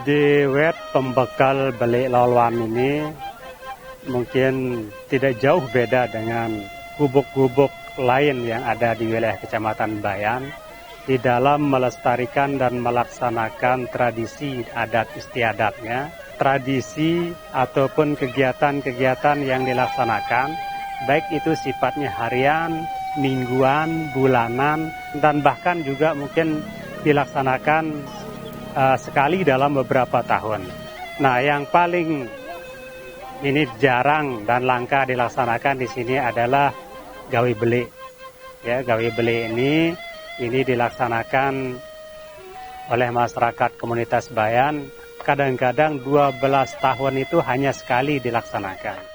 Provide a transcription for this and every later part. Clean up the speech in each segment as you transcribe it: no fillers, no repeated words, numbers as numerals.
Di wet pembekal Belik Loloan ini mungkin tidak jauh beda dengan gubuk-gubuk lain yang ada di wilayah Kecamatan Bayan di dalam melestarikan dan melaksanakan tradisi adat istiadatnya, tradisi ataupun kegiatan-kegiatan yang dilaksanakan, baik itu sifatnya harian, mingguan, bulanan, dan bahkan juga mungkin dilaksanakan sekali dalam beberapa tahun. Nah, yang paling ini jarang dan langka dilaksanakan di sini adalah gawe belik. Ya, gawe belik ini dilaksanakan oleh masyarakat komunitas Bayan. Kadang-kadang 12 tahun itu hanya sekali dilaksanakan.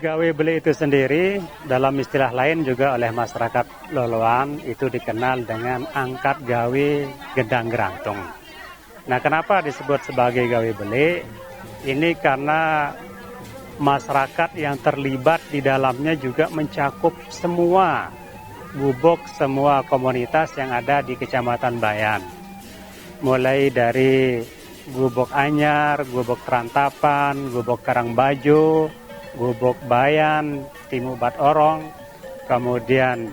Gawe belik itu sendiri dalam istilah lain juga oleh masyarakat Loloan itu dikenal dengan angkat gawe gedang gerantung. Nah, kenapa disebut sebagai gawe belik? Ini karena masyarakat yang terlibat di dalamnya juga mencakup semua gubuk, semua komunitas yang ada di Kecamatan Bayan. Mulai dari Gubuk Anyar, Gubuk Terantapan, Gubuk Karangbajo, Gubuk Bayan, Timubat Orong, kemudian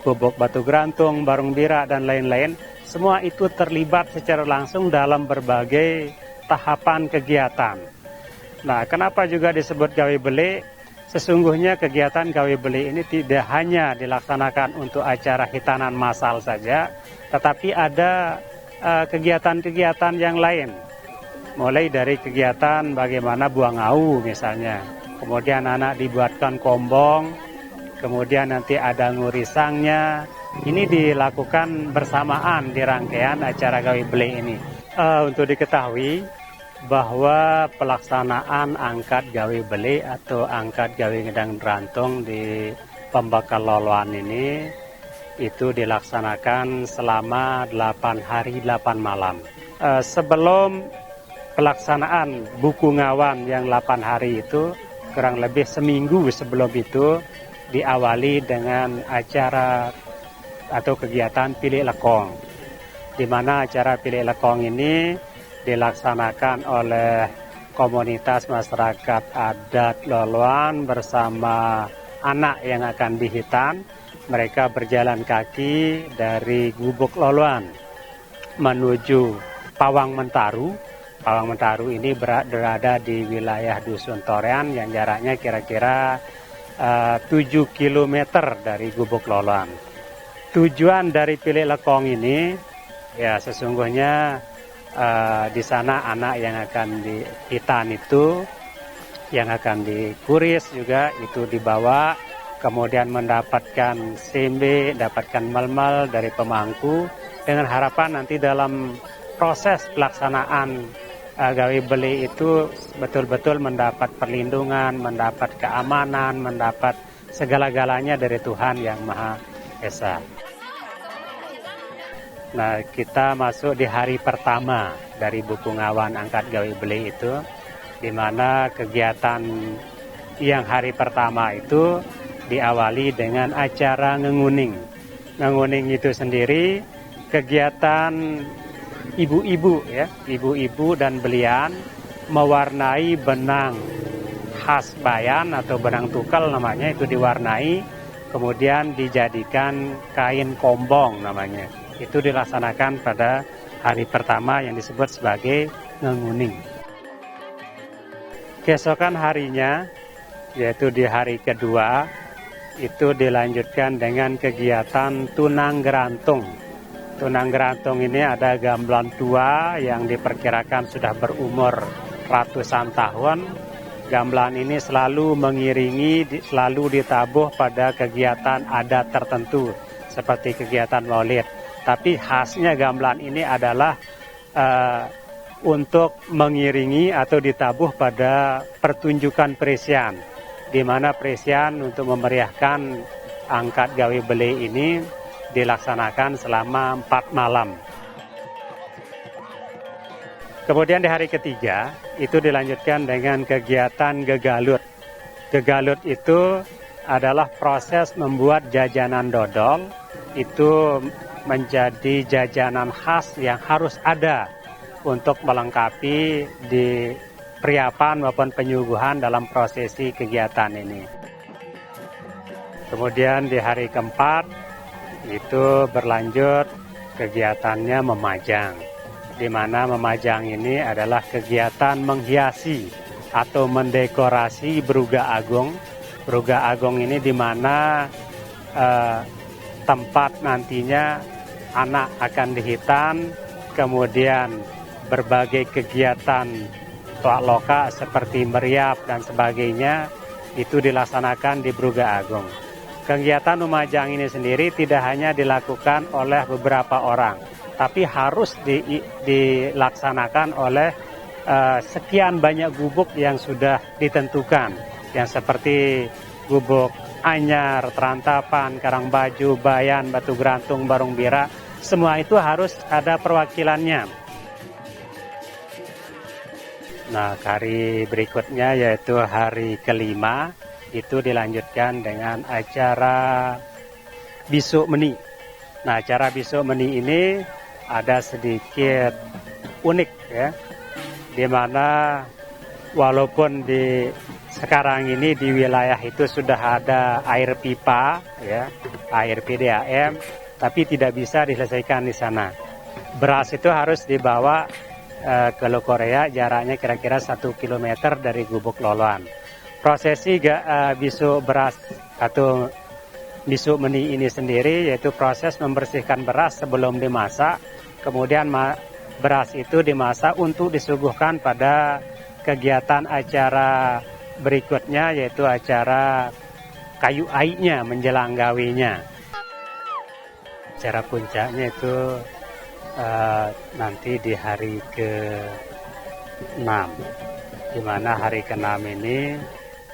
Gubuk Batu Gerantung, Barung Bira, dan lain-lain. Semua itu terlibat secara langsung dalam berbagai tahapan kegiatan. Nah, kenapa juga disebut gawe belik? Sesungguhnya kegiatan gawe belik ini tidak hanya dilaksanakan untuk acara hitanan massal saja, tetapi ada kegiatan-kegiatan yang lain. Mulai dari kegiatan bagaimana buang au misalnya, kemudian anak dibuatkan kombong, kemudian nanti ada ngurisangnya. Ini dilakukan bersamaan di rangkaian acara gawe belik ini. Untuk diketahui bahwa pelaksanaan angkat gawe belik atau angkat gawe gedang gerantung di Pembekal Loloan ini itu dilaksanakan selama 8 hari 8 malam. Sebelum pelaksanaan buku ngawan yang 8 hari itu, kurang lebih seminggu sebelum itu diawali dengan acara atau kegiatan pilih lekong, di mana acara pilih lekong ini dilaksanakan oleh komunitas masyarakat adat Loloan bersama anak yang akan dihitan. Mereka berjalan kaki dari Gubuk Loloan menuju Pawang Mentaru. Pawang Mentaru ini berada di wilayah Dusun Torean yang jaraknya kira-kira 7 km dari Gubuk Loloan. Tujuan dari pilih lekong ini ya sesungguhnya di sana anak yang akan dihitan itu, yang akan dikuris juga itu dibawa, kemudian mendapatkan sembe, dapatkan melmel dari pemangku, dengan harapan nanti dalam proses pelaksanaan gawe belik itu betul-betul mendapat perlindungan, mendapat keamanan, mendapat segala-galanya dari Tuhan Yang Maha Esa. Nah, kita masuk di hari pertama dari buku ngawan angkat gawe belik itu, di mana kegiatan yang hari pertama itu diawali dengan acara ngenguning. Ngenguning itu sendiri kegiatan ibu-ibu ya, ibu-ibu dan belian mewarnai benang khas Bayan atau benang tukal namanya, itu diwarnai kemudian dijadikan kain kombong namanya. Itu dilaksanakan pada hari pertama yang disebut sebagai ngenguning. Keesokan harinya, yaitu di hari kedua, itu dilanjutkan dengan kegiatan tunang gerantung. Tunang gerantung ini ada gamelan tua yang diperkirakan sudah berumur ratusan tahun. Gamelan ini selalu mengiringi, selalu ditabuh pada kegiatan adat tertentu, seperti kegiatan maulid. Tapi khasnya gamelan ini adalah untuk mengiringi atau ditabuh pada pertunjukan presian, di mana presian untuk memeriahkan angkat gawe belik ini dilaksanakan selama 4 malam. Kemudian di hari ketiga itu dilanjutkan dengan kegiatan gegalut. Gegalut itu adalah proses membuat jajanan dodol, itu menjadi jajanan khas yang harus ada untuk melengkapi di periapan maupun penyuguhan dalam prosesi kegiatan ini. Kemudian di hari keempat itu berlanjut kegiatannya memajang, di mana memajang ini adalah kegiatan menghiasi atau mendekorasi Bruga Agung. Bruga Agung ini di mana tempat nantinya anak akan dihitan, kemudian berbagai kegiatan toak loka seperti meriap dan sebagainya itu dilaksanakan di Bruga Agung. Kegiatan memajang ini sendiri tidak hanya dilakukan oleh beberapa orang, tapi harus dilaksanakan oleh sekian banyak gubuk yang sudah ditentukan, yang seperti gubuk Anyar, Terantapan, Karangbaju, Bayan, Batu Grantung, Barung Bira, semua itu harus ada perwakilannya. Nah, hari berikutnya yaitu hari kelima, itu dilanjutkan dengan acara Bisuk Meni. Nah, acara Bisuk Meni ini ada sedikit unik ya, di mana walaupun sekarang ini di wilayah itu sudah ada air pipa ya, air PDAM, tapi tidak bisa diselesaikan di sana. Beras itu harus dibawa ke Korea, jaraknya kira-kira 1 km dari Gubuk Loloan. Prosesi bisuk beras atau bisuk meni ini sendiri yaitu proses membersihkan beras sebelum dimasak, kemudian beras itu dimasak untuk disuguhkan pada kegiatan acara berikutnya, yaitu acara kayu aiknya menjelang gawinya. Acara puncaknya itu nanti di hari ke-6, di mana hari ke-6 ini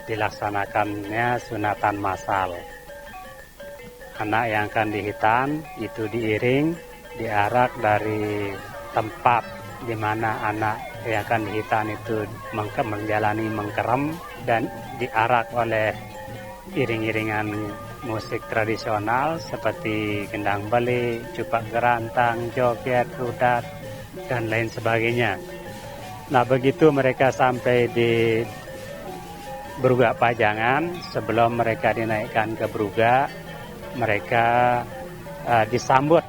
dilaksanakannya sunatan massal. Anak yang akan dihitan itu diiring, diarak dari tempat di mana anak yang akan dihitan itu menjalani mengkerem dan diarak oleh iring-iringan musik tradisional seperti gendang beli, cupak gerantang, joget, rudat, dan lain sebagainya. Nah, begitu mereka sampai di Bruga Pajangan, sebelum mereka dinaikkan ke Bruga, mereka disambut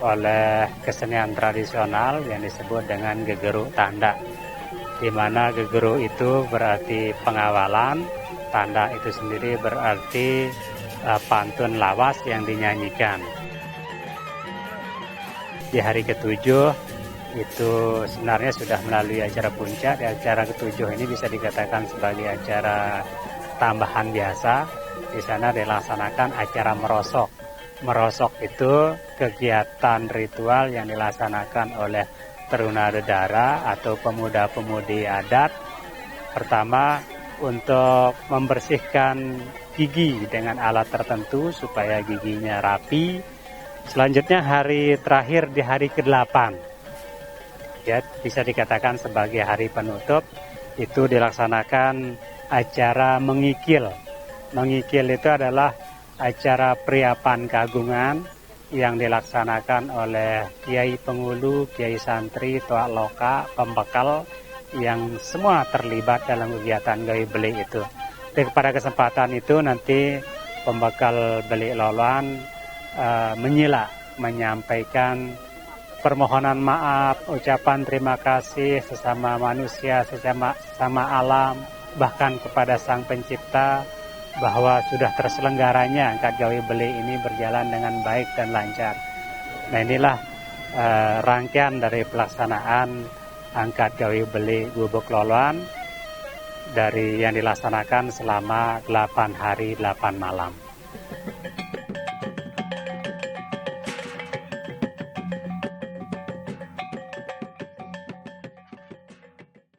oleh kesenian tradisional yang disebut dengan gegeruk tanda, di mana gegeruk itu berarti pengawalan, tanda itu sendiri berarti pantun lawas yang dinyanyikan. Di hari ke-7 itu sebenarnya sudah melalui acara puncak. Di acara ke-7 ini bisa dikatakan sebagai acara tambahan biasa. Di sana dilaksanakan acara merosok. Merosok itu kegiatan ritual yang dilaksanakan oleh Teruna Dedara atau pemuda-pemudi adat. Pertama, untuk membersihkan gigi dengan alat tertentu supaya giginya rapi. Selanjutnya hari terakhir di hari ke-8, ya, bisa dikatakan sebagai hari penutup, itu dilaksanakan acara mengikil. Mengikil itu adalah acara periapan keagungan yang dilaksanakan oleh kiai pengulu, kiai santri, toak loka, pembekal yang semua terlibat dalam kegiatan gawe beli itu. Jadi pada kesempatan itu nanti pembekal Belik Loloan menyampaikan permohonan maaf, ucapan terima kasih sesama manusia, sesama alam, bahkan kepada Sang Pencipta, bahwa sudah terselenggaranya angkat gawe beli ini berjalan dengan baik dan lancar. Nah, inilah rangkaian dari pelaksanaan angkat gawe beli Gubuk Loloan dari yang dilaksanakan selama 8 hari 8 malam.